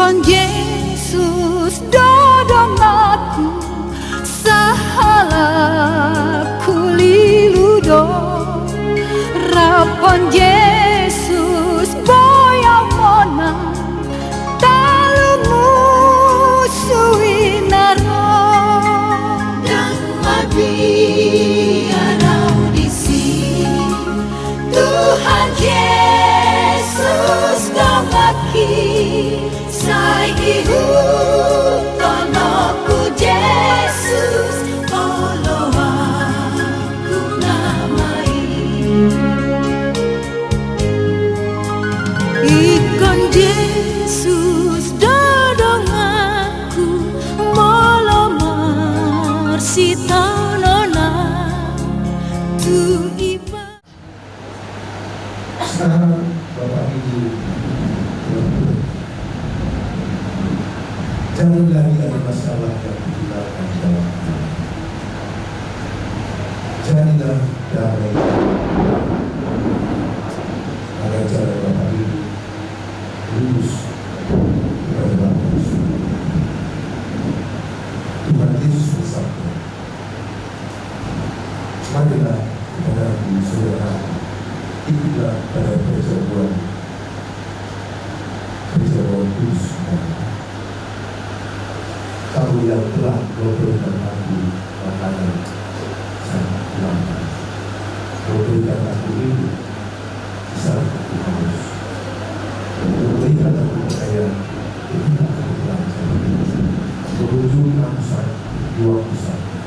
Kon Yesus dodong aku sahala kuliludo rapon Yesus boya mona talumu suinaro dan biarau di sini Tuhan Yesus damaki saiki hutonoku Yesus olo aku namai ikon Yesus dodong aku molomar sitanona tu iba. Sekarang Bapak Ibu, jangan lagi ada masalah yang ditinggalkan dalam hidup. Jadilah damai. Ada cara Bapak Ibu lurus kepada Bapak Yesus. Tuhan Yesus bersabda, marilah kepada aku saudara, ikutlah pada perjamuan kudus. Kamu yang telah memberikan aku makanan sangat lapar, memberikan aku hidup di saat aku haus, memberikan aku pakaian ketika aku belajar, mengunjungi aku saat di waktu sakit,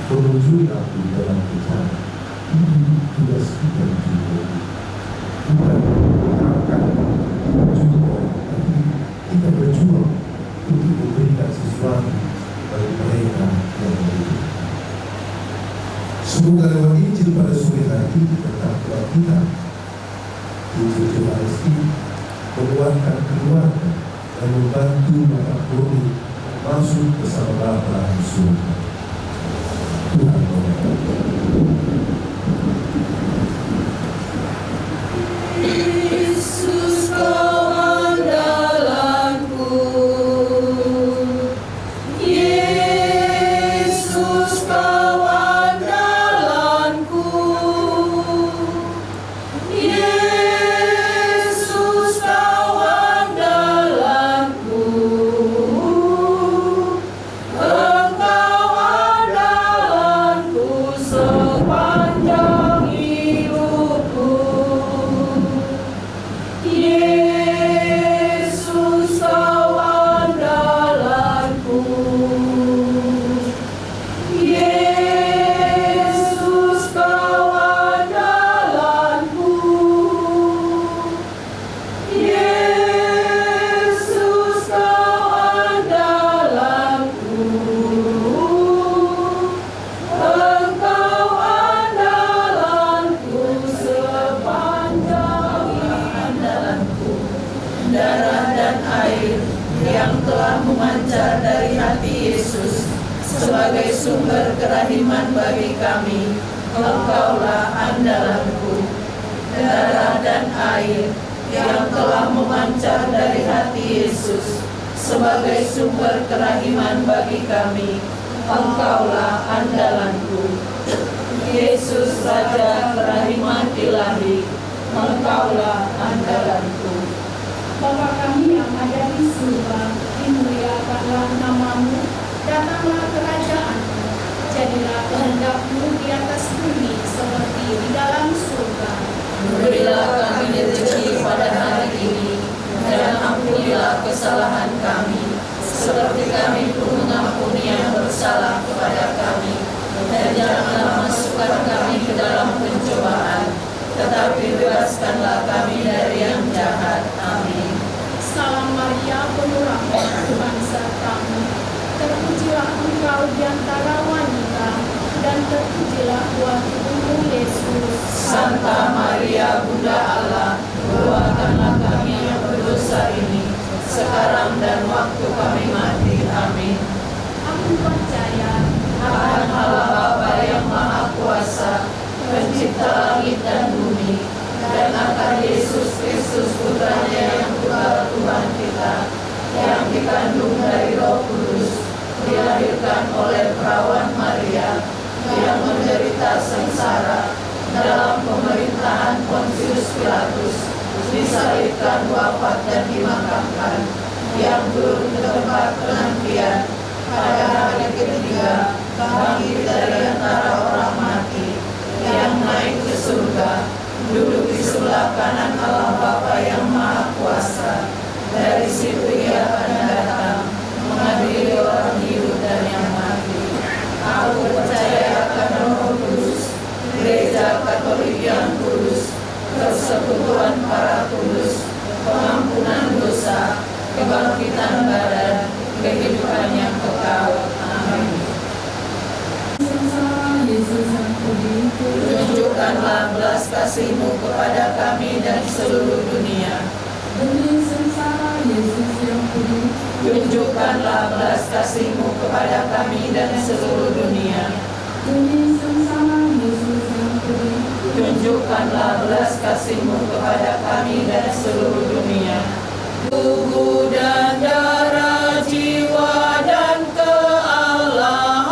mengunjungi aku dalam bencana. Ini tugas kita di dunia ini, bukan mengharapkan juga, tapi kita berjuang untuk memberikan sesuatu bagi mereka yang membutuhkan. Semoga lewat Injil pada sore hari ini tentang Tuhan kita, Injil Johannes ini menguatkan keluarga dan membantu Bapak Kori masuk bersama Bapa di surga. Tuhan memberkati. Yesus kau andalanku, Yesus kau andalanku, Yesus kau andalanku, Engkau andalanku sepanjang hidupku. Yesus kau andalanku, Yesus kau andalanku, Yesus kau andalanku, Engkau andalanku sepanjang andalanku. Darah dan air yang telah memancar dari hati Yesus sebagai sumber kerahiman bagi kami, Engkaulah andalanku. Darah dan air yang telah memancar dari hati Yesus sebagai sumber kerahiman bagi kami, Engkaulah andalanku. Yesus Raja kerahiman ilahi, Engkaulah andalanku. Bapa kami yang ada di surga, dimuliakanlah namamu, datanglah kerajaanmu, jadilah kehendak-mu di atas bumi seperti di dalam surga. Berilah kami rezeki pada hari ini, dan ampunilah kesalahan kami, seperti kami pun mengampuni yang bersalah kepada kami. Dan janganlah masukkan kami ke dalam pencobaan, tetapi bebaskanlah kami dari yang jahat. Amin. Salam Maria, penuh rahmat, Tuhan sertamu. Terpujilah engkau di antara wanita, dan terpujilah buah tubuhmu Yesus. Santa Maria, Bunda Allah, doakanlah kami yang berdosa ini, sekarang dan waktu kami mati. Amin. Aku percaya Akan Allah Bapa yang Maha Kuasa, Pencipta langit dan bumi, dan akan Yesus Kristus Putranya yang tunggal Tuhan kita, disalibkan, wafat dan dimakamkan, yang turun ke tempat penantian, pada hari ketiga bangkit dari antara orang mati, yang naik ke surga, duduk di sebelah kanan Allah Bapa yang Maha Kuasa. Dari situ Ia akan datang mengadili orang hidup dan yang mati. Aku percaya akan Roh Kudus, Gereja Katolik yang kudus, persekutuan para kudus, pengampunan dosa, kebangkitan badan, kehidupan yang kekal. Amin. Tunjukkanlah belas kasih-Mu kepada kami dan seluruh dunia. Tunjukkanlah belas kasih-Mu kepada kami dan seluruh dunia. Tunjukkanlah belas kasih-Mu kepada kami dan seluruh dunia. Tubuh dan darah, jiwa dan kealahan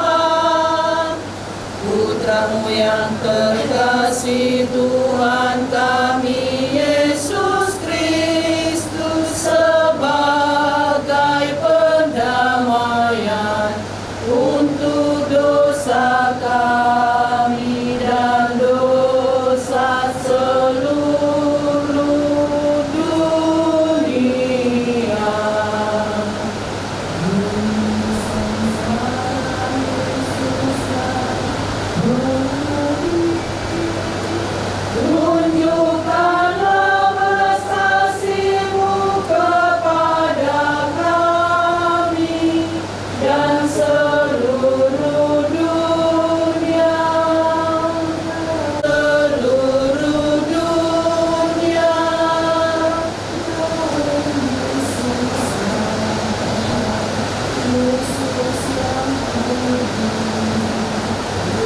Putra-Mu yang terkasih, Tuhan kami Yesus Kristus, sebagai pendamaian untuk dosa kami dan dosa seluruh dunia.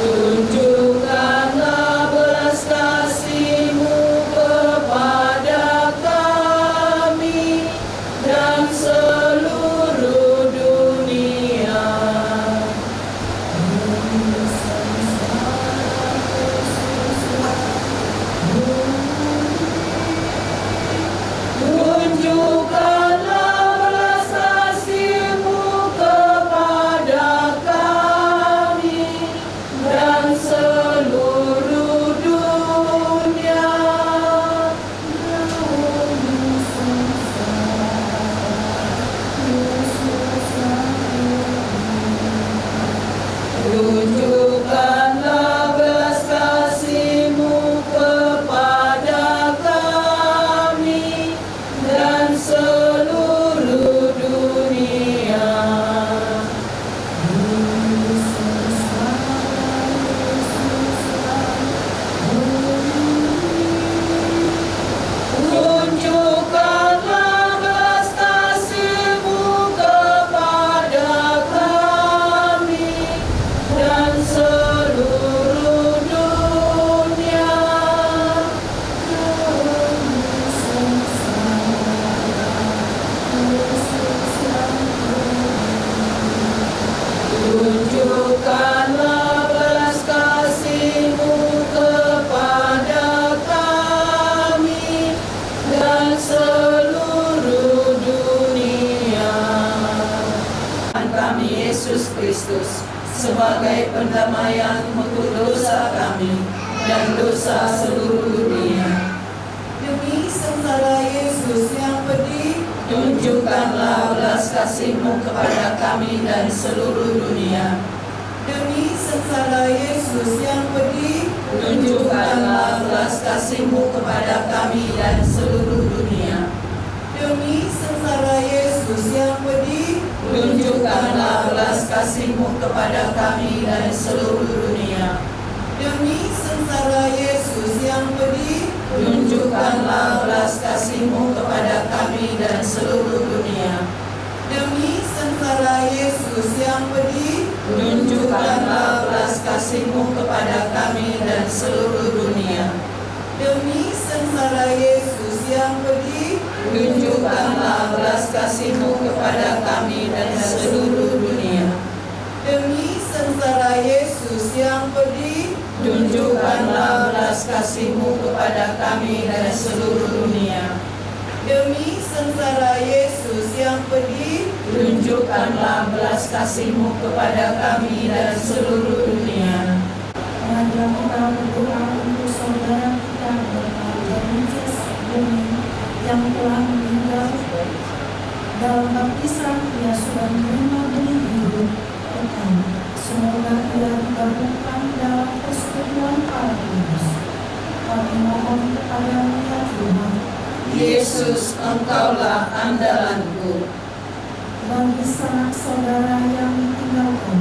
Tunjukkanlah belas kasih-Mu kepada kami dan seluruh dunia. Seluruh dunia. Tunjukkanlah belas kasih-Mu kepada kami dan seluruh dunia. Tunjukkanlah belas kasih-Mu kepada kami dan seluruh dunia. Tunjukkanlah belas kasih-Mu kepada kami dan seluruh dunia. Tunjukkanlah belas kasih-Mu kepada kami dan seluruh dunia. Tunjukkanlah belas kasih-Mu kepada kami dan seluruh dunia. Tuhan kami Yesus Kristus, sebagai pendamaian untuk dosa kami dan dosa seluruh dunia. Demi sengsara Yesus yang pedih, Tunjukkanlah belas kasih-Mu kepada kami dan seluruh dunia. demi sengsara Yesus yang pedih, Tunjukkanlah belas kasih-Mu kepada kami dan seluruh dunia. demi sengsara Yesus yang pedih, Tunjukkanlah belas kasih-Mu kepada kami dan seluruh dunia. demi sengsara Yesus yang pedih, Tunjukkanlah belas kasih-Mu kepada kami dan seluruh dunia. demi sengsara Yesus yang pedih, Tunjukkanlah belas kasih-Mu kepada kami dan seluruh dunia. demi sengsara Yesus yang pedih, Tunjukkanlah belas kasih-Mu kepada kami dan seluruh dunia. demi sengsara Yesus yang pedih, Tunjukkanlah belas kasih-Mu kepada kami dan seluruh dunia. demi sengsara Yesus yang pedih, Tunjukkanlah belas kasih-Mu kepada kami dan seluruh dunia. Marilah kita berdoa untuk saudara kita Bapak Yesus yang telah meninggal. Dalam baptisan ia sudah menerima benih hidup kekal. Semoga ia digabungkan dalam persekutuan para kudus. Kami mohon kepada-Mu ya Tuhan. Yesus, Engkaulah andalanku. Bagi sanak saudara yang ditinggalkan,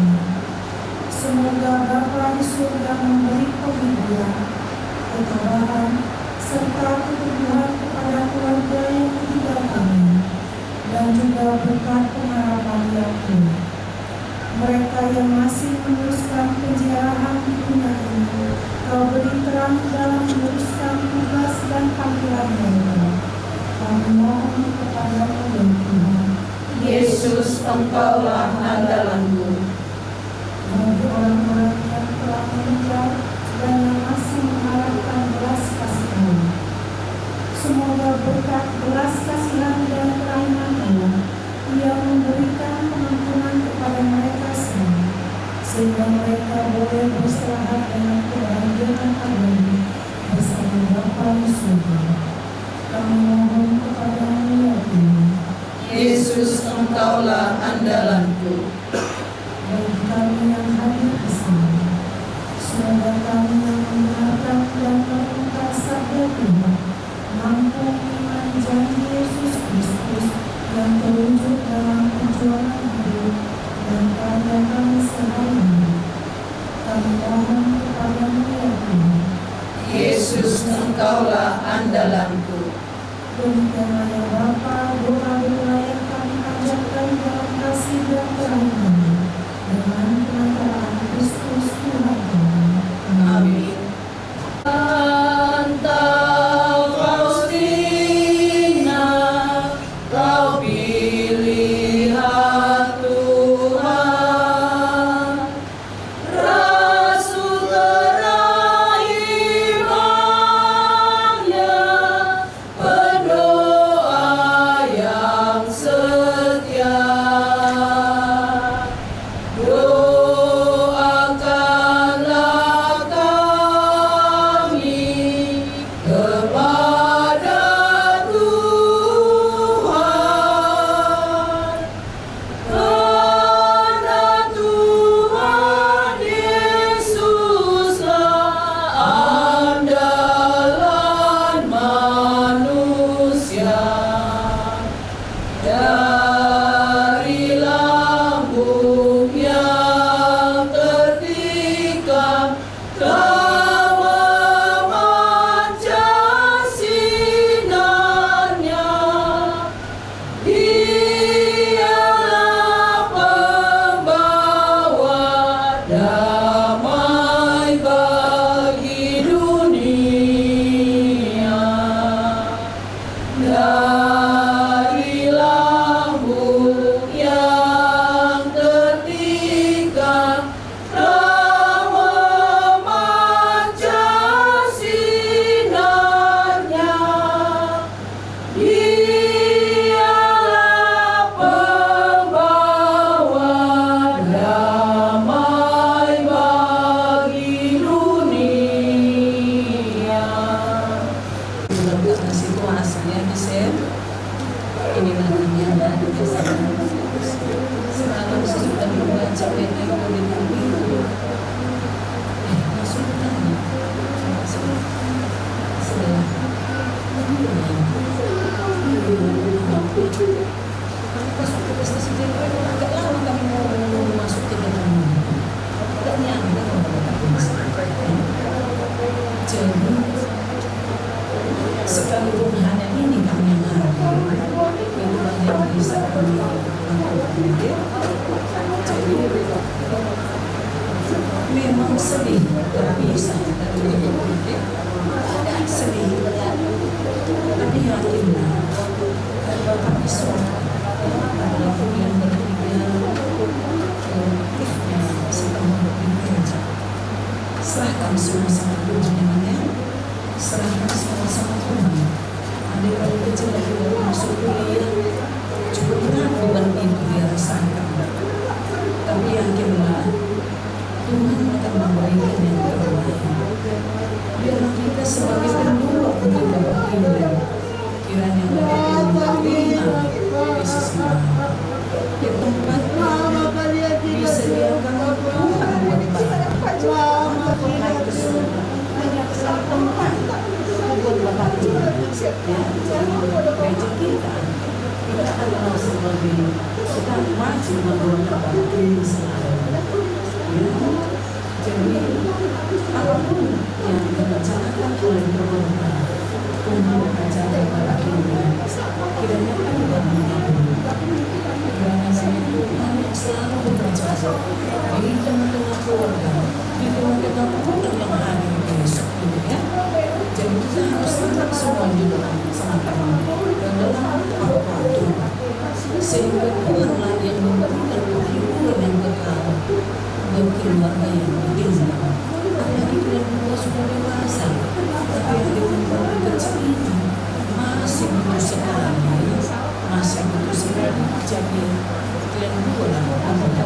semoga Bapa di surga memberi penghiburan, ketabahan, serta keteguhan kepada keluarga yang ditinggalkannya, dan juga berkat pengharapan yang penuh. Mereka yang masih meneruskan penjarahan di dunia ini, Kau beri terang dalam meneruskan tugas dan panggilan mereka. Kami mohon kepada-Mu ya Tuhan. Yesus, Engkaulah andalanku. Bagi orang-orang yang telah meninggal dan yang masih mengharapkan belas kasihan, semoga berkat belas kasihan dan kerahiman Allah, Ia memberikan pengampunan kepada mereka semua, sehingga mereka boleh beristirahat dengan kebahagiaan abadi bersama Bapa di surga. Kami mohon kepada-Mu ya Tuhan. Yesus, Engkaulah andalanku. Bagi kami yang hadir di sini, semoga kami yang mendengarkan dan melakukan sabda Tuhan mampu mengimani janji Yesus Kristus yang terwujud dalam perjuangan hidup dan karya kami sehari-hari. Kami mohon kepada-Mu ya Tuhan. Yesus, Engkaulah andalanku. Demikianlah ya Bapa, doa-doa yang kami panjatkan dalam kasih dan kerahiman dengan perantaraan Kristus Tuhan kami. Amin. Santa Faustina, Kau pilihan Tuhan, Rasul terakhirnya, pendoa yang setia. Doakanlah kami kepada Tuhan, karena Tuhan Yesuslah andalan manusia. Dari lambung yang tertikam telah memancar sinarnya. Dialah pembawa damai bagi dunia. Dari lambung yang tertikam telah memancar sinarnya. Dialah pembawa damai bagi dunia. Dalam situasi yang bisa inilah yang ada di sana. Semalam saya sudah membaca pena yang di bumi. Masuk tanya. Setelah kami masuk ke stasiun Jenderal, agak lama kami mau masuk ke dalam. Agak nyambung. Jadi sekalipun hanya ini kami mengharapkan itu banyak bisa kami lakukan. Jadi memang sedih terpisah dari politik, sedih, tapi yakinlah bahwa kami semua adalah yang bertiga kolektifnya sedang bekerja. Serahkan semua sama Tuhan, serahkan semua sama Tuhan. Waktu kecil lagi baru masuk kuliah, cukup berat beban itu dia rasakan. Tapi yakinlah, Tuhan akan memberikan yang terbaik. Biarlah kita sebagai pendua ketika beriman, kiranya kita menerima Yesus di tempat disediakan Tuhan buat Bapak. Tuhan ke surga, banyak sekali tempat buat Bapak Tuhan. Ya, gereja kita adalah sebagai kita wajib membawa Bapak ini selalu. Ya, jadi apapun yang direncanakan oleh Tuhan, Tuhan akan Bapak ini. Kiranya Tuhan mengabulkan. Kiranya Tuhan yang selalu bekerja di tengah-tengah keluarga, di tengah-tengah orang yang hadir besok ini ya. Jadi kita harus tetap semua di dalam sama-sama dan dalam apa Tuhan, sehingga Tuhanlah yang memberikan penghiburan yang kekal buat keluarga yang ditinggal. Apalagi kalau kita sudah dewasa, tapi yang dengan kecil ini masih butuh sekali, masih butuh sekali. Jadi kalian buatlah apa-apa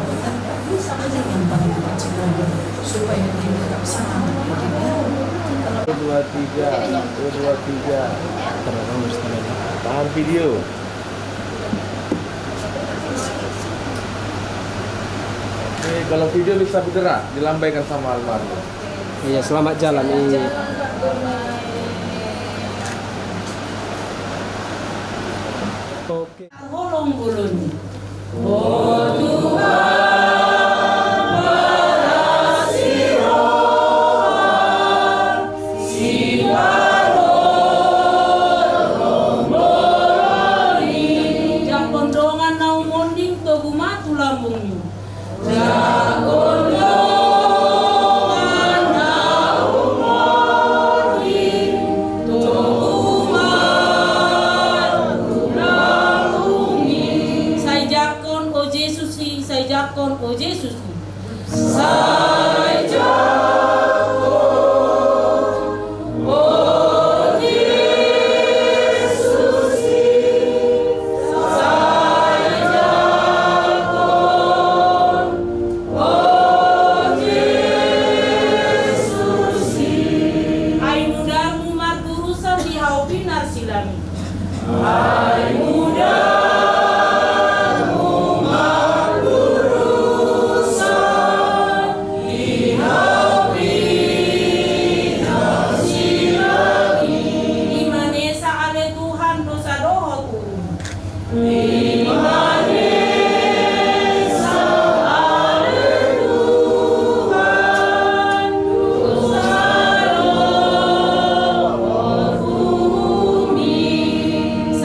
ada yang paling kecil supaya dia tetap semangat ya. 2, 3. Tahan video. Oke, kalau video bisa bergerak, dilambaikan sama almarhum. Iya, selamat jalan. Iya. Oke. Holong bulun. Oh Tuhan. Oh Yesus, saya jakon, oh Yesus, saya jakon, oh Yesus. Ai mudamu maturusan di hau binar silami. Ai muda.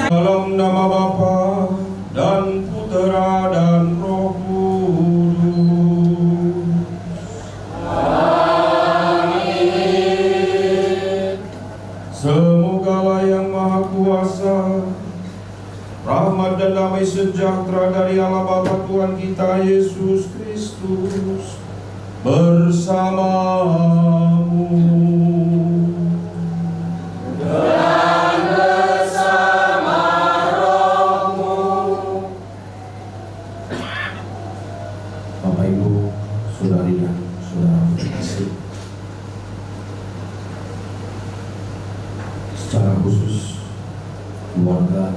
Dalam nama Bapa dan Putera dan Roh Kudus. Amin. Semoga yang Maha Kuasa, rahmat dan damai sejahtera dari Allah Bapa Tuhan kita Yesus Kristus bersamamu. Bapak Ibu, saudari dan saudara terkasih, secara khusus keluarga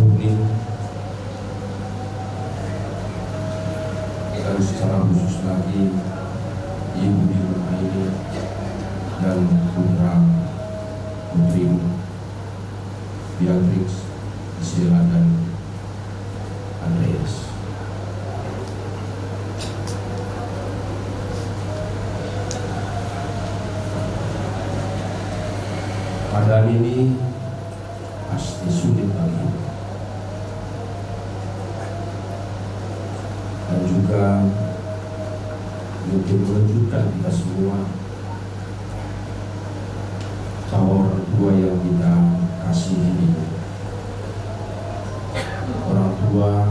Mungkin dan secara khusus lagi ibu di rumah ini dan putra putrimu Beatrix, Sheila dan Andreas. Keadaan ini pasti sulit bagi dan juga mungkin menunjukkan kita semua bahwa orang tua yang kita kasihi, orang tua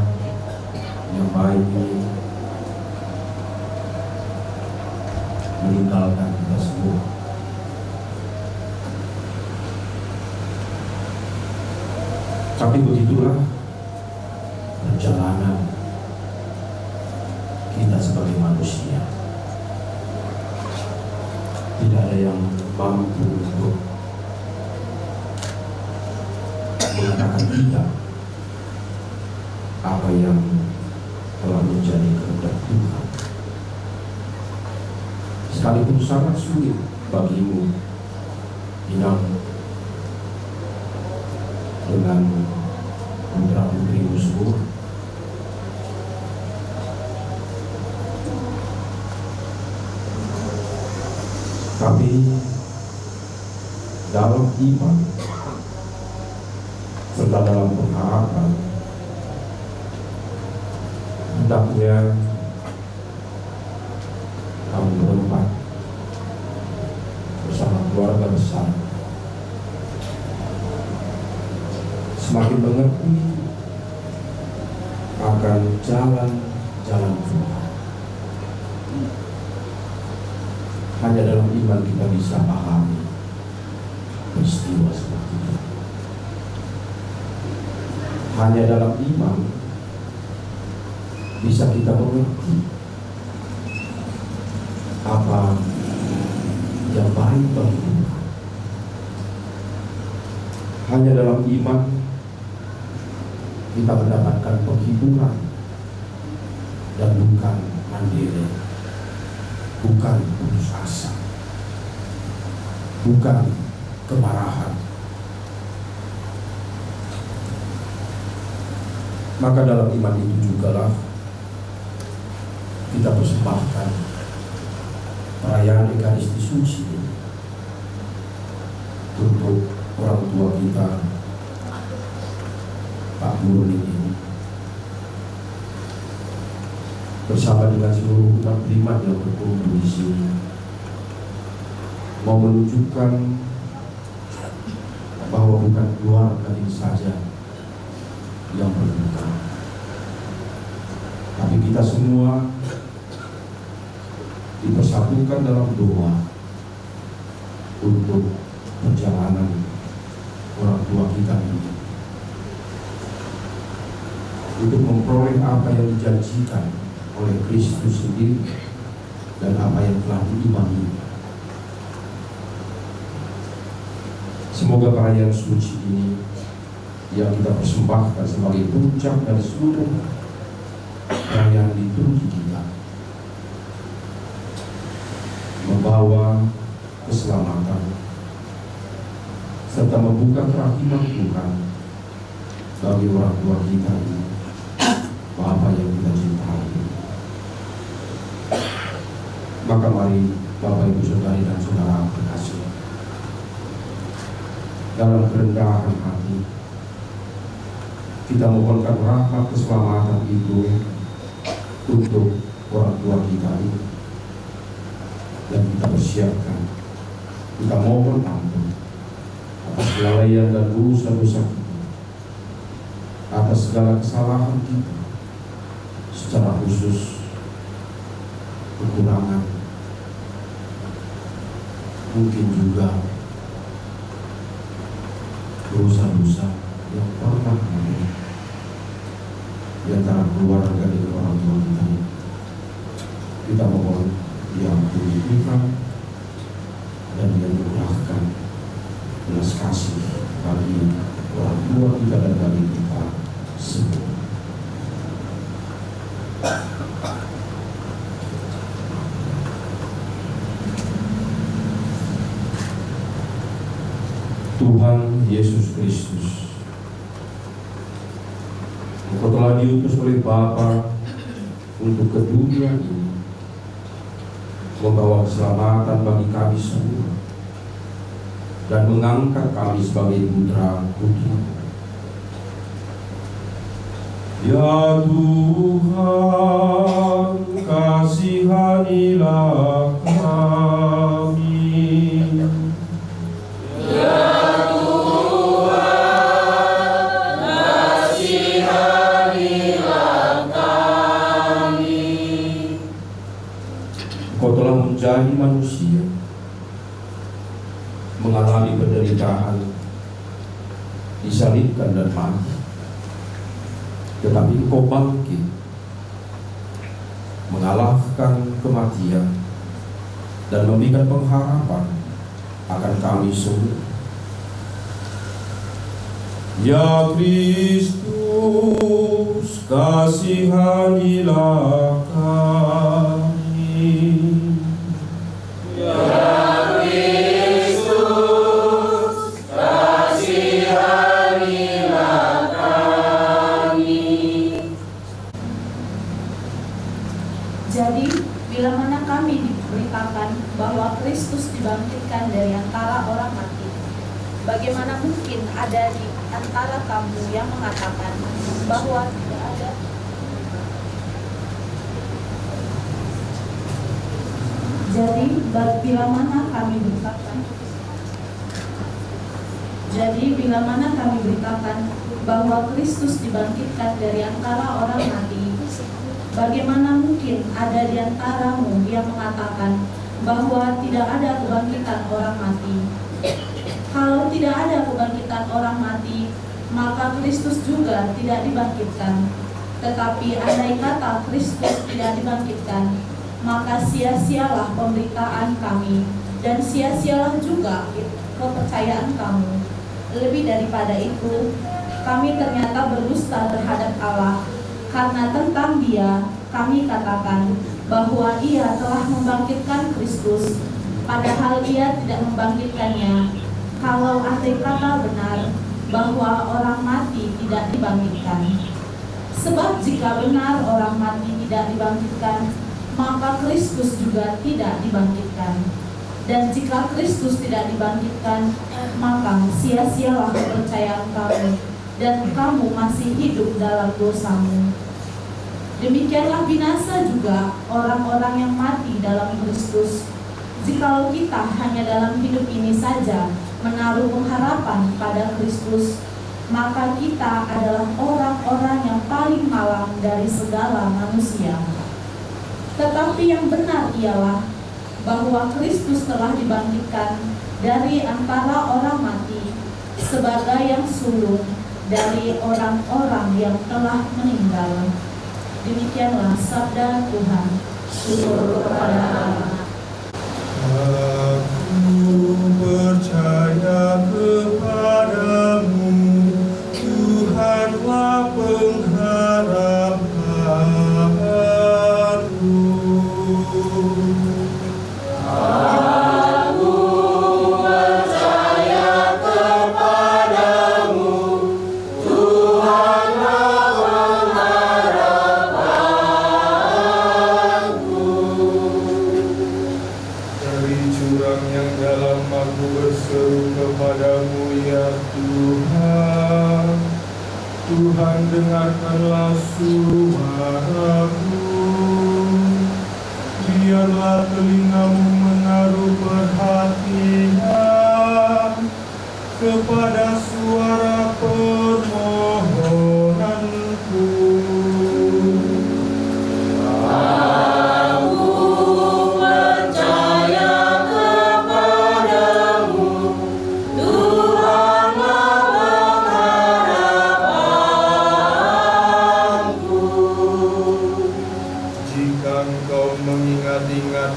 yang baik ini meninggalkan kita semua. Tapi begitulah perjalanan kita sebagai manusia. Tidak ada yang mampu untuk mengatakan tidak apa yang telah menjadi kehendak Tuhan. Sekalipun sangat sulit bagimu hidup dengan putra-putrimu semua, tapi dalam iman serta dalam pengharapan, hendaknya kamu berempat bersama keluarga besar semakin mengerti akan jalan-jalan Tuhan. Hanya dalam iman kita bisa pahami peristiwa seperti itu. Hanya dalam iman bisa kita mengerti apa yang baik bagi Tuhan. Hanya dalam iman kita mendapatkan penghiburan dan bukan mandiri, bukan putus asa, bukan kemarahan. Maka dalam iman itu jugalah kita persembahkan perayaan Ekaristi Suci untuk orang tua kita, Pak Murni ini, bersama dengan seluruh umat beriman yang berkumpul di sini, mau menunjukkan bahwa bukan keluarga ini saja yang berduka, tapi kita semua dipersatukan dalam doa untuk perjalanan orang tua kita ini, untuk memperoleh apa yang dijanjikan oleh Kristus sendiri dan apa yang telah diimani. Semoga perayaan suci ini yang kita persembahkan sebagai puncak dari seluruh perayaan liturgi kita membawa keselamatan serta membuka kerahiman Tuhan bagi orang tua kita ini, Bapa yang kita cintai. Maka mari Bapak Ibu Saudari dan Saudara terkasih, dalam kerendahan hati kita mohonkan rahmat keselamatan itu untuk orang tua kita ini, dan kita persiapkan, kita mohon ampun atas kelalaian dan dosa-dosa kita, atas segala kesalahan kita, secara khusus kekurangan, mungkin juga dosa-dosa yang pernah ada di antara keluarga dengan orang tua kita ini. Kita mohon diampuni Tuhan dan Dia murahkan belas kasih bagi orang tua kita dan bagi kita semua. Tuhan Yesus Kristus, Engkau telah diutus oleh Bapa untuk ke dunia ini, membawa keselamatan bagi kami semua dan mengangkat kami sebagai putra putri. Ya Tuhan, kasihanilah kami. Kau telah menjadi manusia manusia mengalami penderitaan, disalibkan dan mati. Tetapi Engkau bangkit, mengalahkan kematian dan memberikan pengharapan akan kami semua. Ya Kristus, kasihanilah kami. Jadi, bila mana kami diberitakan bahwa Kristus dibangkitkan dari antara orang mati, bagaimana mungkin ada di antara kamu yang mengatakan bahwa tidak ada? Jadi, bila mana kami beritakan bahwa Kristus dibangkitkan dari antara orang mati, bagaimana mungkin ada di antaramu yang mengatakan bahwa tidak ada kebangkitan orang mati? Kalau tidak ada kebangkitan orang mati, maka Kristus juga tidak dibangkitkan. Tetapi andai kata Kristus tidak dibangkitkan, maka sia-sialah pemberitaan kami, dan sia-sialah juga kepercayaan kamu. Lebih daripada itu, kami ternyata berdusta terhadap Allah, karena tentang Dia kami katakan bahwa Ia telah membangkitkan Kristus, padahal Ia tidak membangkitkannya. Kalau andai kata benar bahwa orang mati tidak dibangkitkan. Sebab jika benar orang mati tidak dibangkitkan, maka Kristus juga tidak dibangkitkan. Dan jika Kristus tidak dibangkitkan, maka sia-sialah kepercayaan kamu, dan kamu masih hidup dalam dosamu. Demikianlah binasa juga orang-orang yang mati dalam Kristus. Jikalau kita hanya dalam hidup ini saja menaruh pengharapan pada Kristus, maka kita adalah orang-orang yang paling malang dari segala manusia. Tetapi yang benar ialah bahwa Kristus telah dibangkitkan dari antara orang mati sebagai yang sulung dari orang-orang yang telah meninggal. Demikianlah sabda Tuhan. Syukur kepada Allah. Aku percaya kepadamu, Tuhanlah pengharapanku. Tuhan, dengarkanlah suaraku. Biarlah telingamu menaruh perhatian kepada suara permohonanku.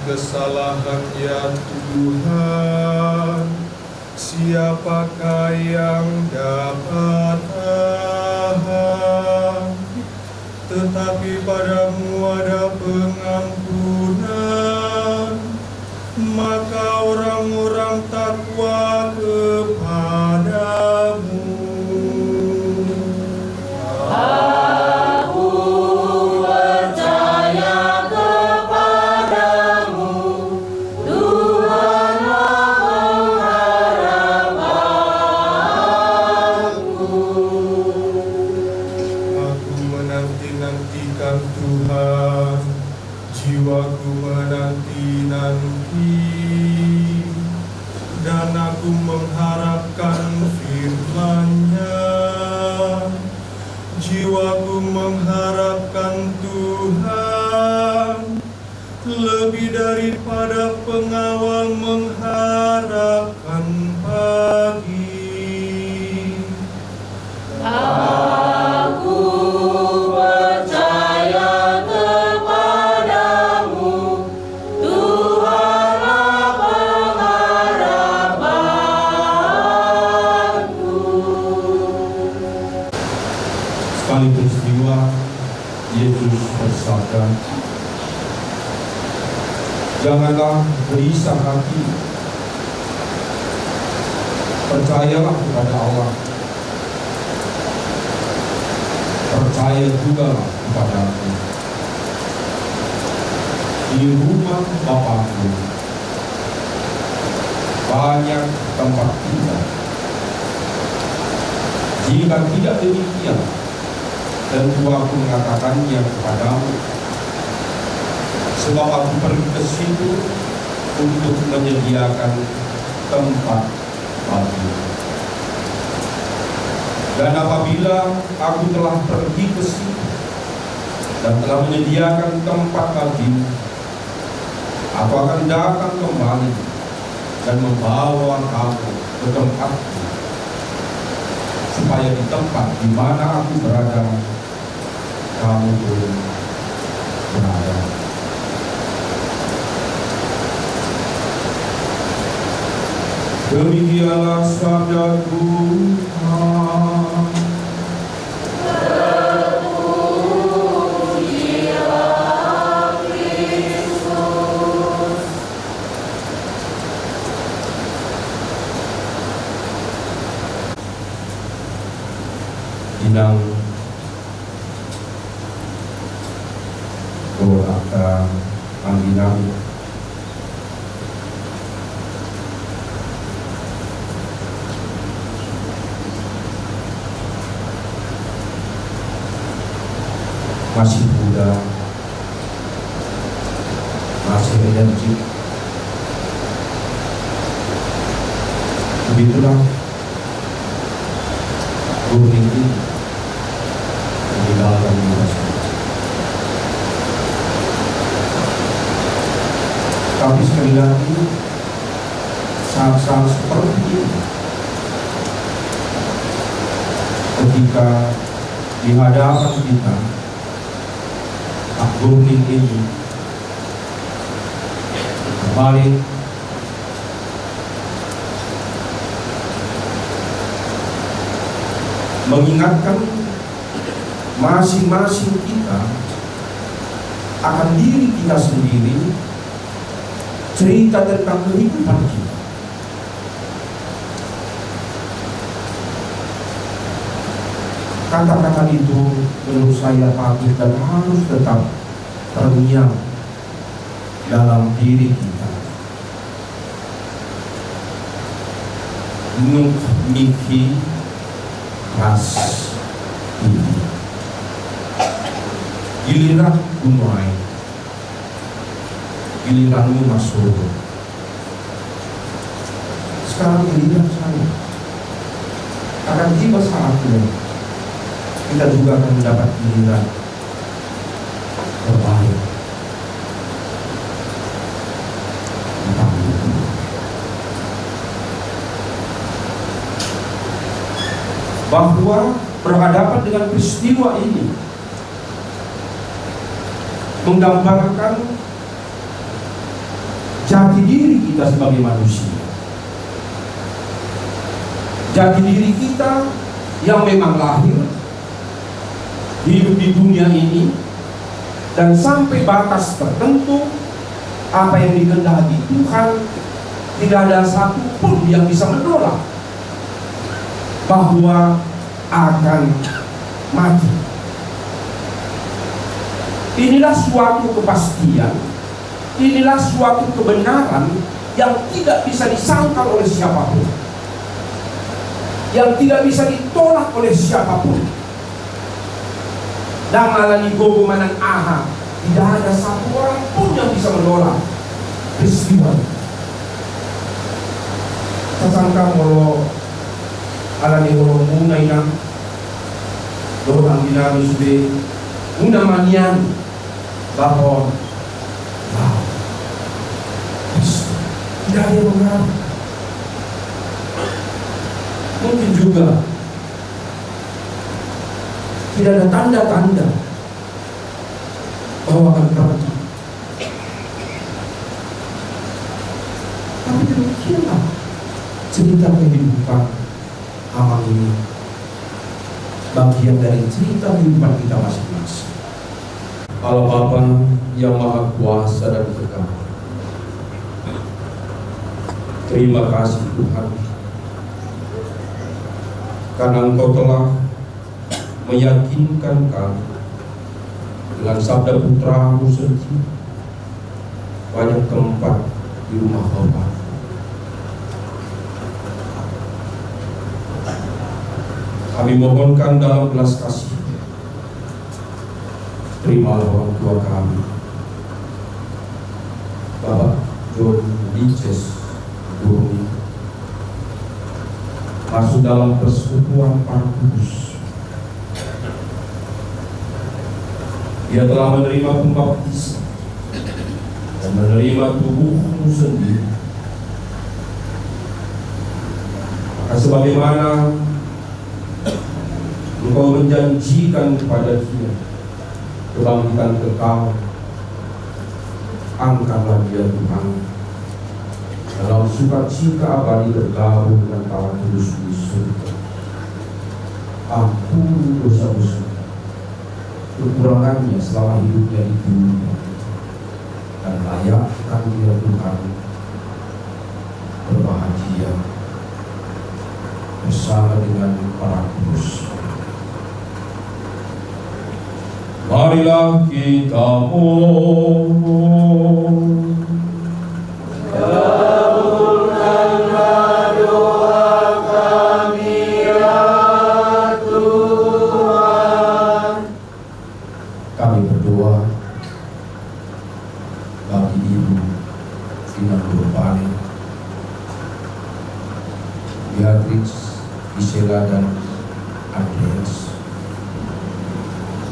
Kesalahan ya Tuhan, siapakah yang dapat tahan? Tetapi padamu ada pengampunan, maka orang-orang takwa kepadamu. Jiwaku menanti-nanti, dan aku mengharapkan firman-Nya. Jiwaku mengharapkan Tuhan, lebih daripada pengawal mengharapkan pagi. Aku percaya kepadamu, Tuhanlah pengharapanku. Sekali peristiwa, Yesus bersabda, janganlah gelisah hati, percayalah kepada Allah, percaya juga kepada aku. Di rumah Bapakku banyak tempat tinggal. Jika tidak demikian, tentu aku mengatakannya kepadamu, sebab aku pergi ke situ untuk menyediakan tempat bagimu. Dan apabila aku telah pergi ke situ dan telah menyediakan tempat bagimu, aku akan datang kembali dan membawa kamu ke tempatku, supaya di tempat di mana aku berada, kamu pun berada. Demikianlah sabda Tuhan. Inang doa panggilan masih muda, masih energik. Begitulah guru ini meninggalkan Yesus. Tapi sekali lagi, saat-saat seperti ini, ketika di hadapan kita Burning ini kembali mengingatkan masing-masing kita akan diri kita sendiri, cerita tentang kehidupan kita. Kata-kata itu menurut saya patut dan harus tetap terngiang dalam diri kita. Miki ras ini giliran kumai, giliranmu masuk. Sekarang giliran saya. Akan tiba saatnya kita juga akan mendapat giliran terbaik. Bahwa berhadapan dengan peristiwa ini menggambarkan jati diri kita sebagai manusia, jati diri kita yang memang lahir hidup di dunia ini, dan sampai batas tertentu apa yang dikehendaki Tuhan tidak ada satu pun yang bisa menolak bahwa akan mati. Inilah suatu kepastian, inilah suatu kebenaran yang tidak bisa disangkal oleh siapapun, yang tidak bisa ditolak oleh siapapun. Dan alani gogo manang aha, tidak ada satu orang pun yang bisa menolak peristiwa. Sasangka molo alani molo munay na doon ang dinamis be una manian bahwa wow, Tidak ada yang mengarah. Mungkin juga tidak ada tanda-tanda bahwa akan pergi. Tapi demikianlah cerita kehidupan Amang ini, bagian dari cerita kehidupan kita masing-masing. Allah Bapa yang Maha Kuasa dan Kekal, terima kasih Tuhan, karena Engkau telah meyakinkan kami dengan sabda Putra-Mu sendiri banyak tempat di rumah Bapa. Kami mohonkan dalam belas kasih, terimalah orang tua kami, Bapak John Lices Durumi, masuk dalam persekutuan para kudus. Dia telah menerima pembaptisan dan menerima tubuh-Mu sendiri. Maka sebagaimana Engkau menjanjikan kepada dia kebangkitan kekal, angkatlah dia Tuhan dalam sukacita abadi bergabung dengan para kudus di surga. Ampuni dosa-dosa kekurangannya selama hidupnya di dunia, dan layakkan dia Tuhan berbahagia bersama dengan para kudus. Marilah kita mohon. Kabulkanlah doa kami ya Tuhan. Kami berdoa bagi Ibu Vina Nurbani, Beatrix, Gisela dan Andreas,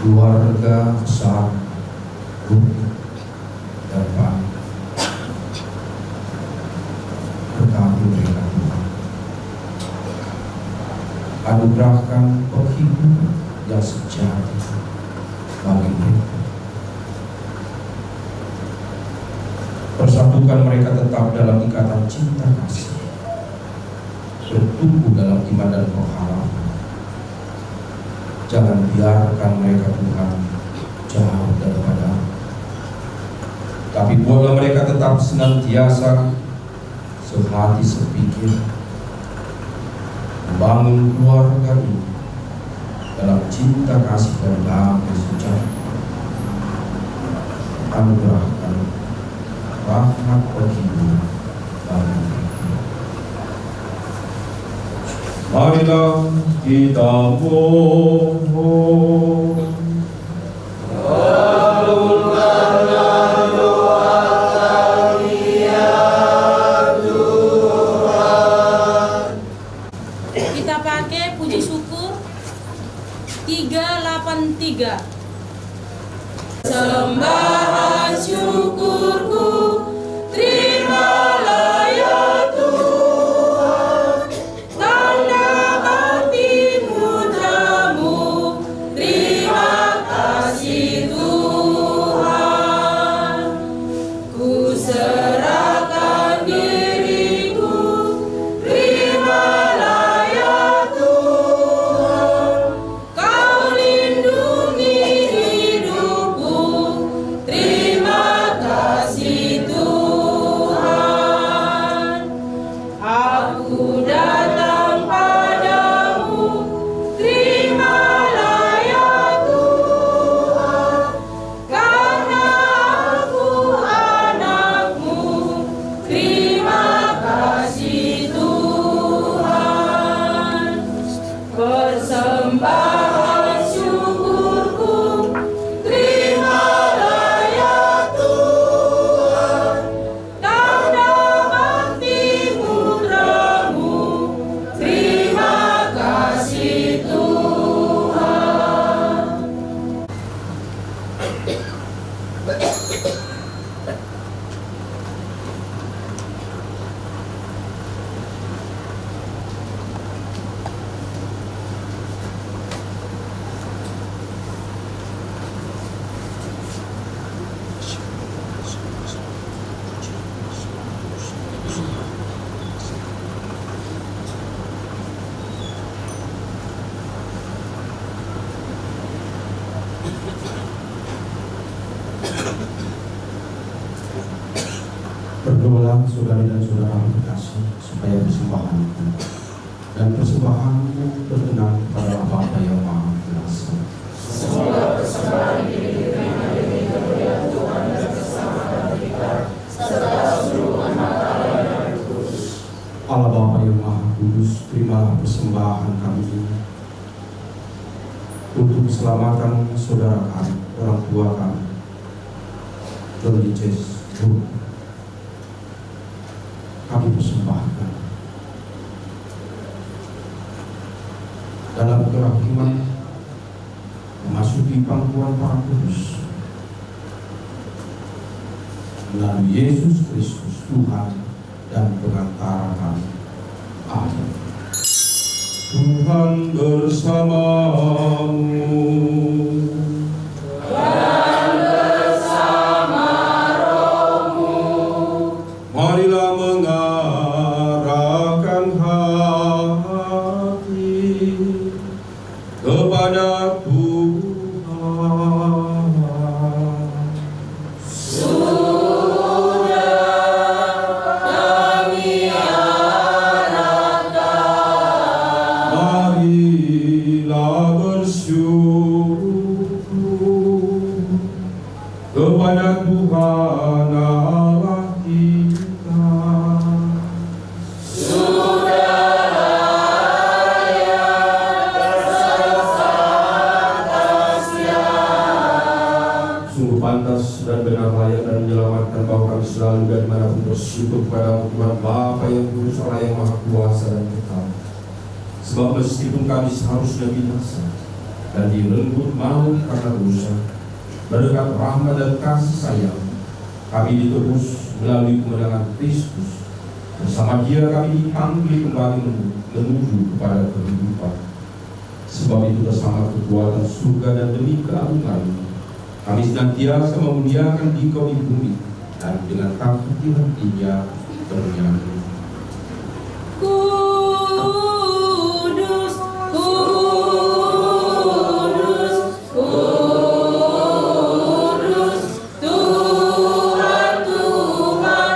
keluarga besar Bumi dan Pak. Berkati mereka Tuhan, anugerahkan kehidupan yang sejati bagi mereka. Persatukan mereka tetap dalam ikatan cinta kasih, bertumbuh dalam iman dan pengharapan. Jangan biarkan mereka Tuhan jauh daripada, tapi buatlah mereka tetap senantiasa sehati sepikir membangun keluarga ini dalam cinta kasih dan damai sejahtera. Anugerahkan rahmat kehidupan bagi mereka. Marilah kita mohon. Kabulkanlah doa kami ya Tuhan. Kita pakai puji syukur 383. Sembahan syukurku, terimalah ya Tuhan, tanda bakti mudramu, terima kasih Tuhan. Ku serahkan diriku, terimalah ya Tuhan, kau lindungi hidupku, terima Berdoalah saudari dan saudara terkasih supaya persembahanku dan persembahanmu berkenan kepada Bapa yang Maha Kuasa. Semoga persembahan ini diterima demi kemuliaan Tuhan dan keselamatan kita, serta seluruh anak Allah yang kudus. Allah Bapa yang Maha Kudus, terimalah persembahan kami ini untuk keselamatan saudara kami, orang tua kami, religious guru. Kami persembahkan dalam kerahiman memasuki pangkuan para kudus melalui Yesus Kristus Tuhan dan pengantara kami. Amin. Tuhan bersamamu. Marilah mengarahkan hati kepada Tuhan. Marilah bersyukur kepada Tuhan Allah kita. Sungguh pantas dan benar layak dan menyelamatkan bahwa kami selalu dan dimanapun bersyukur kepada Tuhan Bapa yang kudus, Allah yang Maha Kuasa dan kekal. Sebab meskipun kami seharusnya binasa dan direnggut maut karena dosa, berkat rahmat dan kasih sayang kami ditebus melalui kemenangan Kristus. Bersama Dia kami dipanggil kembali menuju kepada kehidupan. Sebab itu bersama kekuatan surga dan demi keagungan kami senantiasa memuliakan Dikau di bumi dan dengan takut di hatinya bernyanyi. Kudus, kudus, kudus, Tuhan, Tuhan,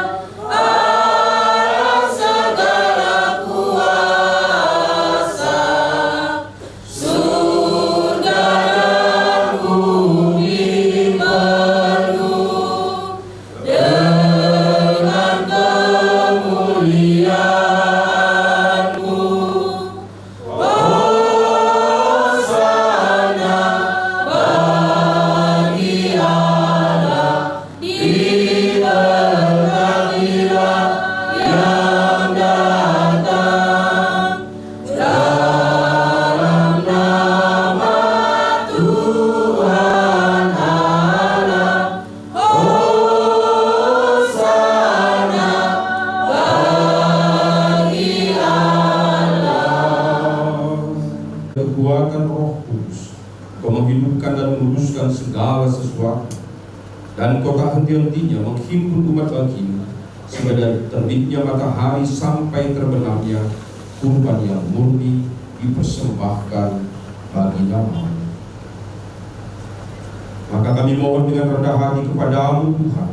Allah segala kuasa. Surga dan bumi penuh dengan kemuliaan-Mu. Hosana bagi Allah, diberkatilah yang datang dalam nama Tuhan Allah. Hosana bagi Allah. Kekuatan Roh Kudus, Kau menghidupkan dan meluruskan segala sesuatu, dan Kau tak henti-hentinya menghimpun umat bagimu, sehingga dari terbitnya matahari sampai terbenamnya kurban yang murni dipersembahkan bagi nama-Mu. Maka kami mohon dengan rendah hati kepadamu Tuhan,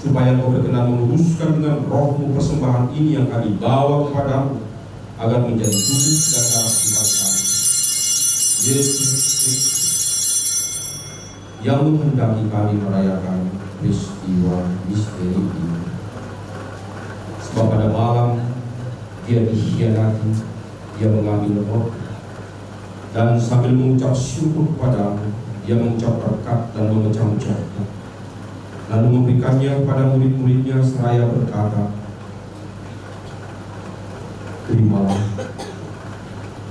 supaya Kau berkenan meluruskan dengan Roh-Mu persembahan ini yang kami bawa kepadamu, agar menjadi tubuh dan darah Tuhan kami, Yesus Kristus, yang menghendaki kami merayakan peristiwa misteri ini. Sebab pada malam Dia dikhianati, Dia mengambil roti, dan sambil mengucap syukur kepadamu, Dia mengucap berkat dan memecah-mecahnya, lalu memberikannya kepada murid-muridnya seraya berkata, terimalah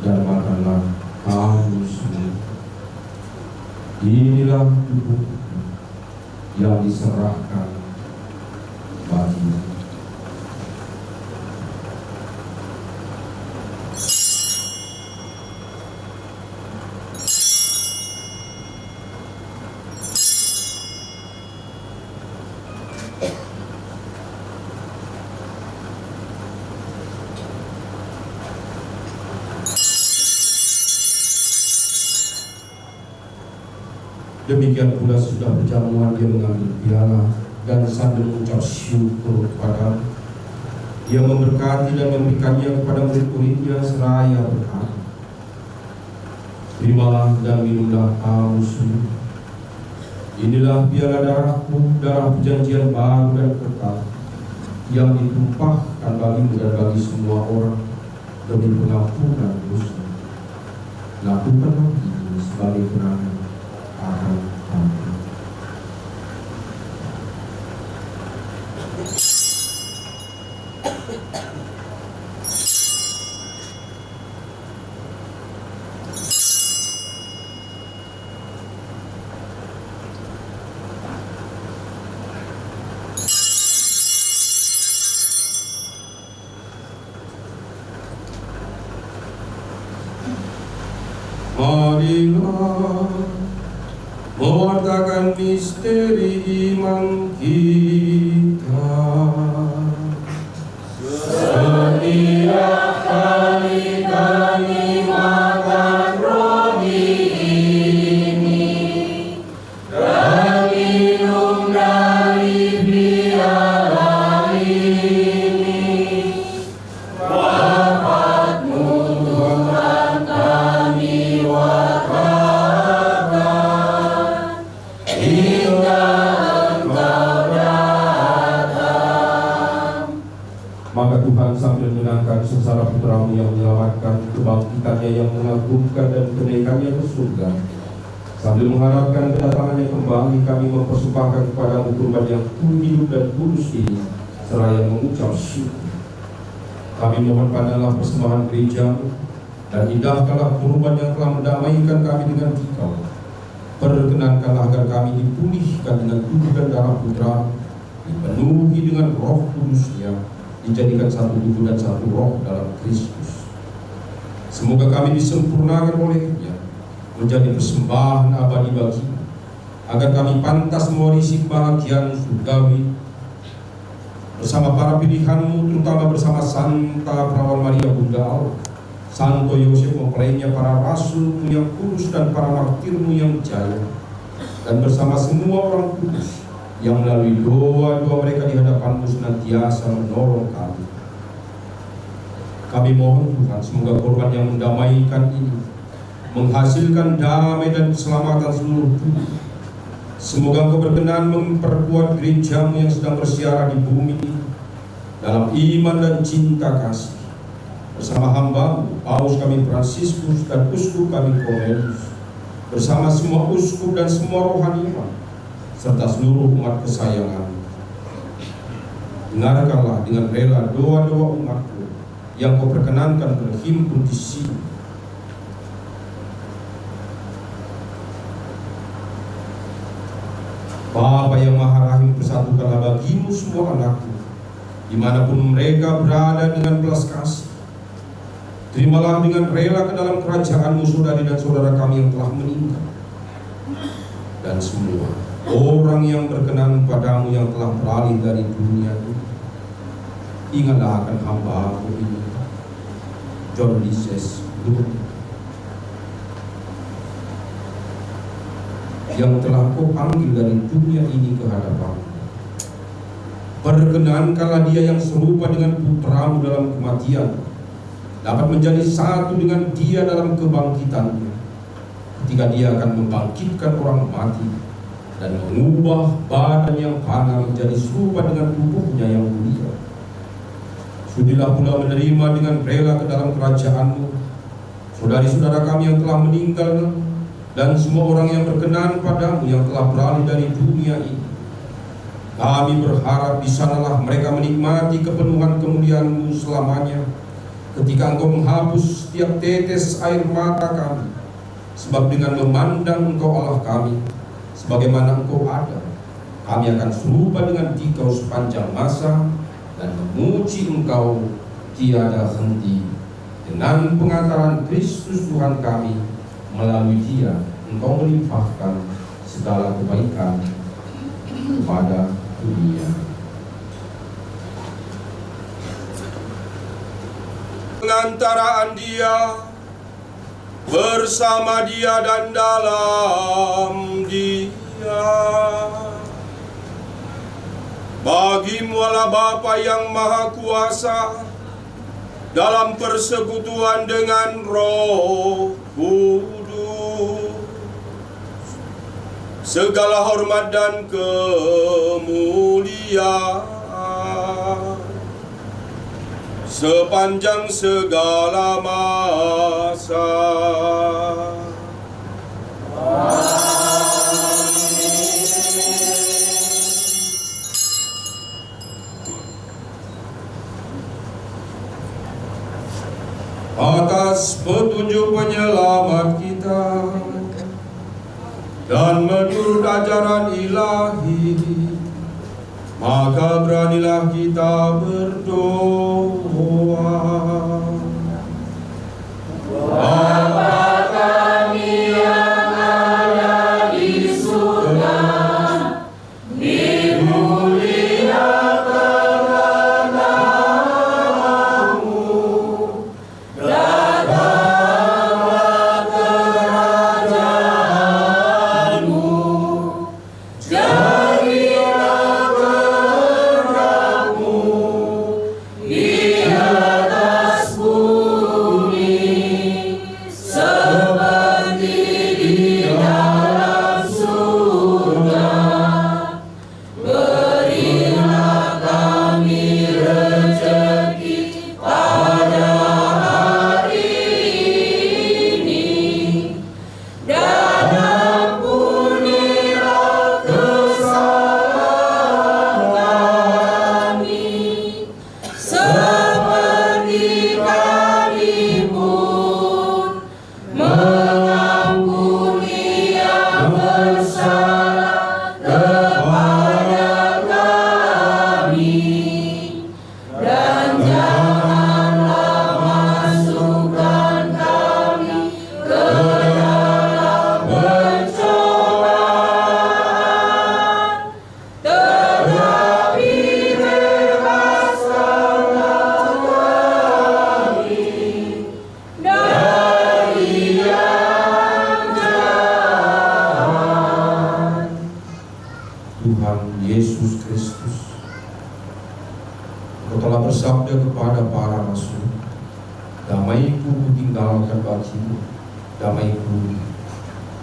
dan makanlah kamu semua. Inilah tubuh yang diserahkan bagimu. Demikian pula sudah berjamuan Dia mengambil piala, dan sambil mengucap syukur kepada Dia memberkati dan memberikannya kepada murid-muridnya seraya berkata, terimalah dan minumlah kamu semua. Inilah piala darahku, darah perjanjian baru dan kekal, yang ditumpahkan bagimu dan bagi semua orang demi pengampunan dosa. Lakukanlah ini sebagai kenangan akan kami. Marilah mewartakan misteri iman kita. Setiap kali kami makan roti ini dan minum dari piala ini, Bapa-Mu Tuhan kami wartakan hingga Engkau datang. Maka Tuhan sambil menyenangkan sengsara putra-Mu yang menyelamatkan, kebangkitannya yang mengagumkan dan kenaikannya ke surga, sambil mengharapkan kedatangannya kembali, kami mempersembahkan kepada-Mu kurban yang hidup dan kudus ini, seraya mengucap syukur. Kami mohon pandanglah persembahan gereja-Mu, dan indahkanlah kurban yang telah mendamaikan kami dengan Dikau. Perkenankanlah agar kami dipulihkan dengan tubuh dan darah Putra, dipenuhi dengan Roh Kudus-Nya, dijadikan satu tubuh dan satu roh dalam Kristus. Semoga kami disempurnakan oleh-Nya menjadi persembahan abadi bagi-Mu, agar kami pantas mewarisi kebahagiaan surgawi bersama para pilihan-Mu, terutama bersama Santa Perawan Maria Bunda Allah, Santo Yosef mempelainya, para rasul-Mu yang kudus dan para martir-Mu yang jaya, dan bersama semua orang kudus yang melalui doa-doa mereka di hadapan-Mu senantiasa menolong kami. Kami mohon Tuhan, semoga korban yang mendamaikan ini menghasilkan damai dan keselamatan seluruh dunia. Semoga Engkau berkenan memperkuat gereja-Mu yang sedang bersiarah di bumi dalam iman dan cinta kasih. Bersama hamba-Mu, Paus kami Fransiskus dan Uskup kami Cornelius, bersama semua uskup dan semua rohaniwan, serta seluruh umat kesayangan. Dengarkanlah dengan rela doa-doa umat-Mu yang Kau perkenankan berhimpun di sini. Bapa yang Maha Rahim, persatukanlah bagi-Mu semua anak-Mu, dimanapun mereka berada dengan belas kasih. Terimalah dengan rela ke dalam kerajaan-Mu saudari dan saudara kami yang telah meninggal, dan semua orang yang berkenan padamu yang telah beralih dari dunia ini. Ingatlah akan hamba-Mu ini, John Lises yang telah Kau panggil dari dunia ini ke hadapan-Mu. Perkenankanlah dia yang serupa dengan Putra-Mu dalam kematian dapat menjadi satu dengan Dia dalam kebangkitannya, ketika Dia akan membangkitkan orang mati dan mengubah badan yang fana menjadi serupa dengan tubuhnya yang mulia. Sudilah pula menerima dengan rela ke dalam kerajaan-Mu saudari-saudara kami yang telah meninggal dan semua orang yang berkenan padamu yang telah beralih dari dunia ini. Kami berharap di sanalah mereka menikmati kepenuhan kemuliaan-Mu selamanya, ketika Engkau menghapus setiap tetes air mata kami, sebab dengan memandang Engkau Allah kami sebagaimana Engkau ada, kami akan serupa dengan Dikau sepanjang masa dan memuji Engkau tiada henti. Dengan pengantaran Kristus Tuhan kami, melalui Dia Engkau melimpahkan segala kebaikan kepada dunia. Pengantaraan Dia, bersama Dia dan dalam Dia, Bagi-Mu Allah Bapa yang Maha Kuasa, dalam persekutuan dengan Roh Kudus, segala hormat dan kemuliaan sepanjang segala masa. Atas petunjuk penyelamat kita dan menurut ajaran ilahi, maka beranilah kita berdoa. Bapa kami yang ada di surga, dimuliakanlah namamu, datanglah kerajaanmu, jadilah kehendakmu di atas bumi seperti di dalam surga. Berilah kami rezeki pada hari ini, dan ampunilah kesalahan kami, seperti kami pun mengampuni yang bersalah kepada kami, dan janganlah masukkan kami ke dalam pencobaan, tetapi bebaskanlah kami dari yang jahat. Tuhan Yesus Kristus, Engkau telah bersabda kepada para rasul, damai-Ku kutinggalkan bagimu, damai-Ku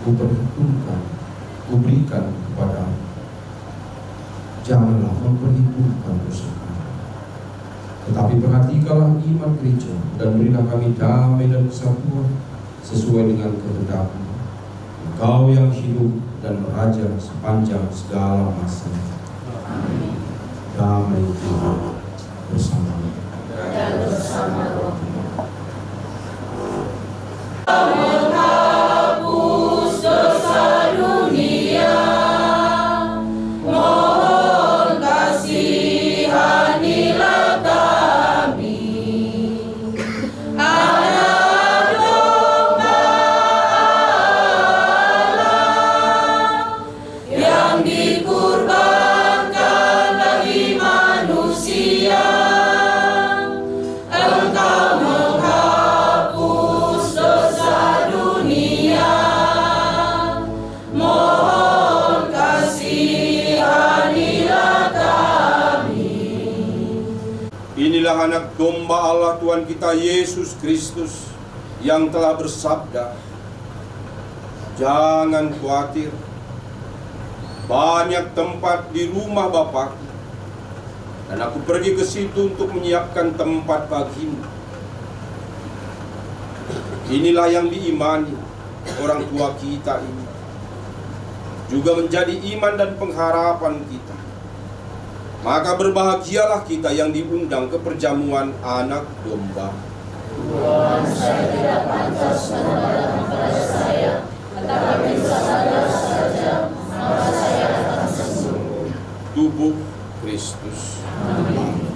kuperhitungkan, kuberikan kepadamu. Janganlah memperhitungkan dosa-Kami, tetapi perhatikanlah iman gereja, dan berilah kami damai dan kesatuan sesuai dengan kehendak-Mu, Engkau yang hidup dan beraja sepanjang segala masa. Amin. Damai Tuhan bersama-Mu. Dan bersama rohmu. Menghapus dosa dunia, mohon kasihanilah kami. Anak domba Allah yang dikurbankan bagi manusia, Engkau menghapus dosa dunia, mohon kasihanilah kami. Inilah anak domba Allah Tuhan kita Yesus Kristus yang telah bersabda, jangan khawatir, banyak tempat di rumah Bapakku, dan aku pergi ke situ untuk menyiapkan tempat bagimu. Inilah yang diimani orang tua kita ini, juga menjadi iman dan pengharapan kita. Maka berbahagialah kita yang diundang ke perjamuan anak domba. Tuhan, saya tidak pantas menerima kepada saya, tetapi sabda saja, maka saya akan sembuh. Tubuh Kristus. Amin.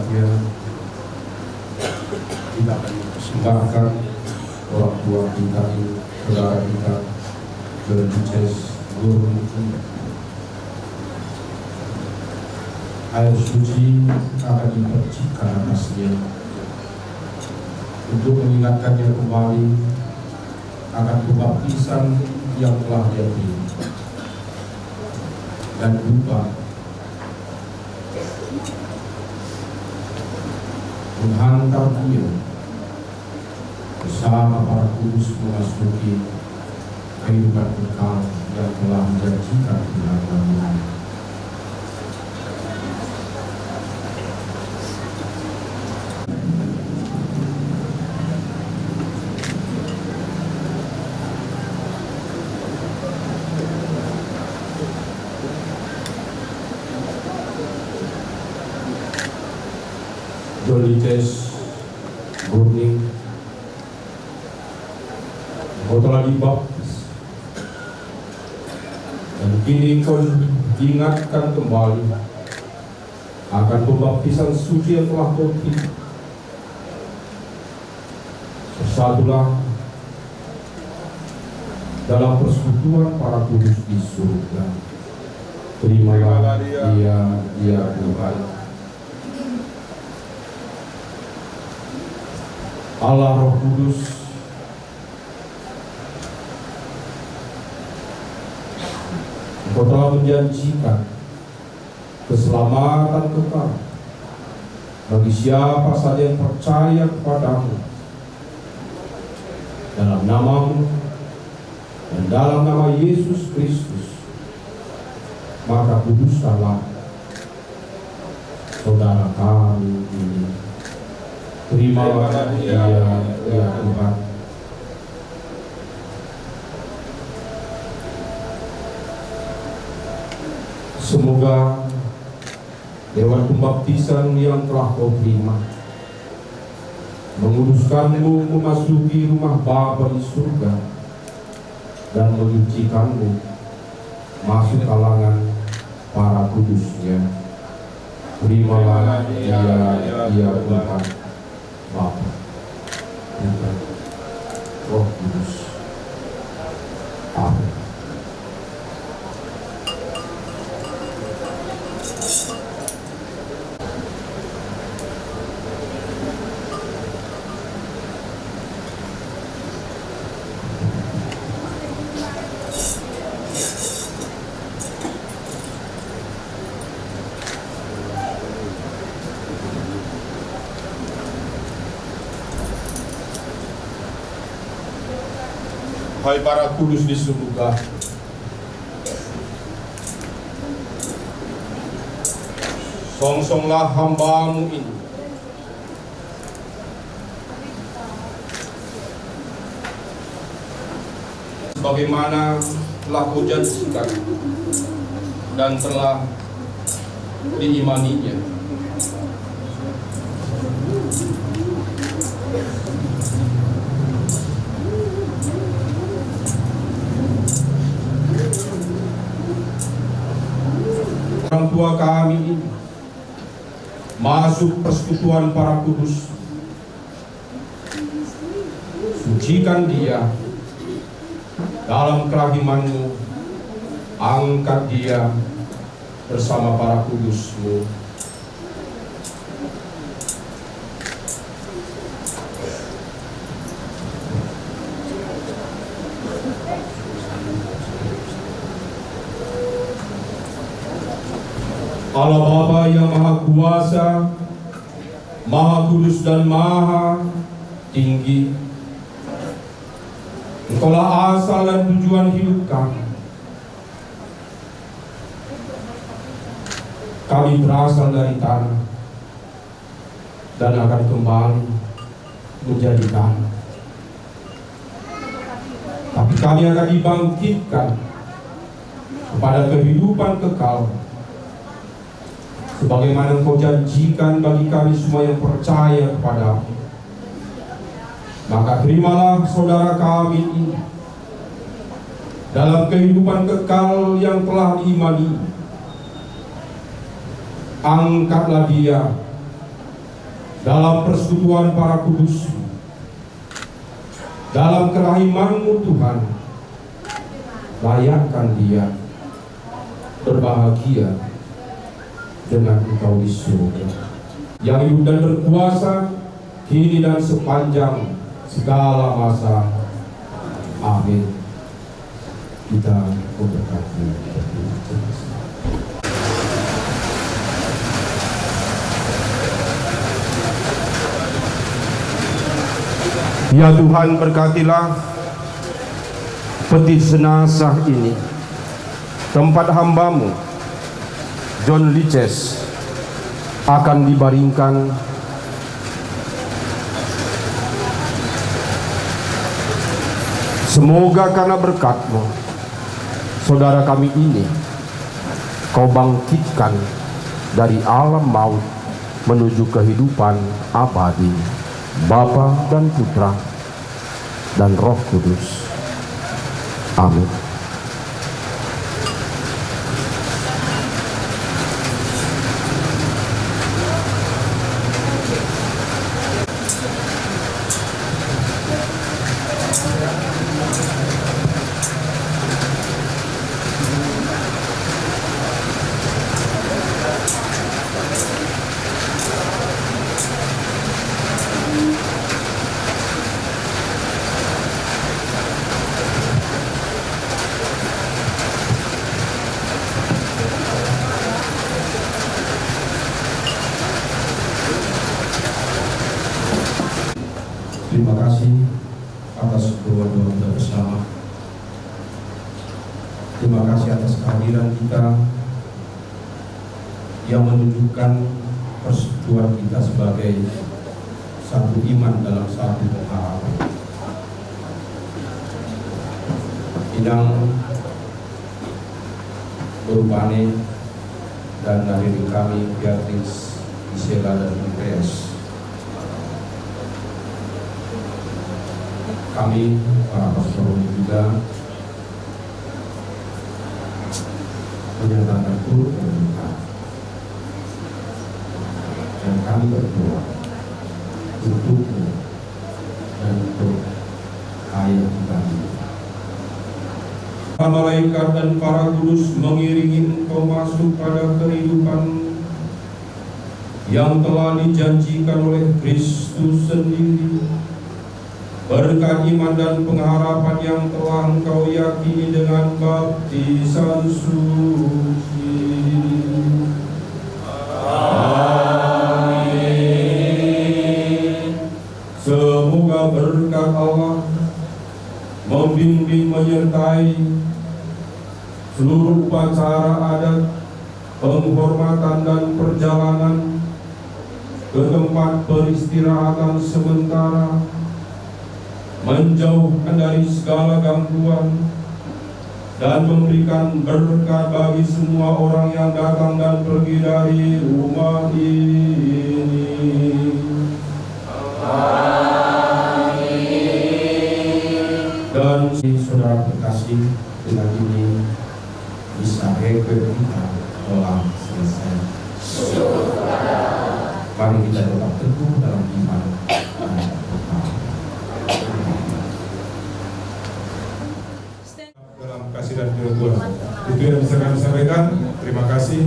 berbahagia, kita akan mempersembahkan orang tua kita, saudara kita, Georges Guru. Air suci akan dipercikan atasnya untuk mengingatkannya kembali akan kebaptisan yang telah dia terima dan lupa menghantar dia bersama para kudus memasuki kehidupan kekal yang telah menjanjikan kebenaran. Dolites Burning, kau telah dibaptis dan kini kau diingatkan kembali akan pembaptisan suci yang telah kau terima. Bersatulah dalam persekutuan para kudus di surga. Terimalah dia Tuhan, Allah Roh Kudus, Engkau telah menjanjikan keselamatan kekal bagi siapa saja yang percaya kepadamu, dalam namamu dan dalam nama Yesus Kristus. Maka kuduskanlah saudara kami ini. Terimalah dia Tuhan. Semoga Dewan Pembaptisan yang telah kau terima menguduskanmu memasuki rumah Bapa di surga dan menyucikanmu masuk kalangan para kudusnya. Terimalah dia Tuhan, Bapa, Putra, Roh Kudus. Amin. Hai para kudus di surga, songsonglah hamba-Mu ini sebagaimana telah Kau janjikan dan telah diimaninya. Orang tua kami ini masuk persekutuan para kudus. Sucikan dia dalam kerahiman-Mu, angkat dia bersama para kudus-Mu. Allah Bapa yang Maha Kuasa, Maha Kudus dan Maha Tinggi, Engkaulah asal dan tujuan hidup kami. Kami berasal dari tanah dan akan kembali menjadi tanah. Tapi kami akan dibangkitkan kepada kehidupan kekal, sebagaimana Engkau janjikan bagi kami semua yang percaya kepada-Mu. Maka terimalah saudara kami ini dalam kehidupan kekal yang telah diimani. Angkatlah dia dalam persekutuan para kudus, dalam kerahiman-Mu Tuhan, layakkan dia berbahagia dengan Engkau di surga, yang hidup dan berkuasa kini dan sepanjang segala masa. Amin. Kita memberkati. Ya Tuhan, berkatilah peti jenazah ini, tempat hamba-Mu John Liches akan dibaringkan. Semoga karena berkat-Mu, saudara kami ini Kau bangkitkan dari alam maut menuju kehidupan abadi, Bapa dan Putra dan Roh Kudus. Amin. Terima kasih atas doa-doa kita bersama. Terima kasih atas kehadiran kita yang menunjukkan persekutuan kita sebagai satu iman dalam satu pengharapan. Inang Urbane dan hadirin kami Beatrix, Isela dan Andreas. Kami para pastor juga menyatakan turut berduka, dan kami berdoa untukmu dan untuk ayah kita. Para malaikat dan para kudus mengiringi Engkau masuk pada kehidupan yang telah dijanjikan oleh Kristus sendiri. Berkat iman dan pengharapan yang telah Engkau yakini dengan baptisan suci. Amin. Semoga berkat Allah membimbing menyertai seluruh upacara adat, penghormatan dan perjalanan ke tempat peristirahatan sementara, menjauhkan dari segala gangguan dan memberikan berkat bagi semua orang yang datang dan pergi dari rumah ini. Amin. Dan saudara terkasih, dengan ini bisa kita telah selesai. Mari kita tetap teguh dalam iman. Dalam kasih dan kebetulan itu yang bisa kami sampaikan. Terima kasih.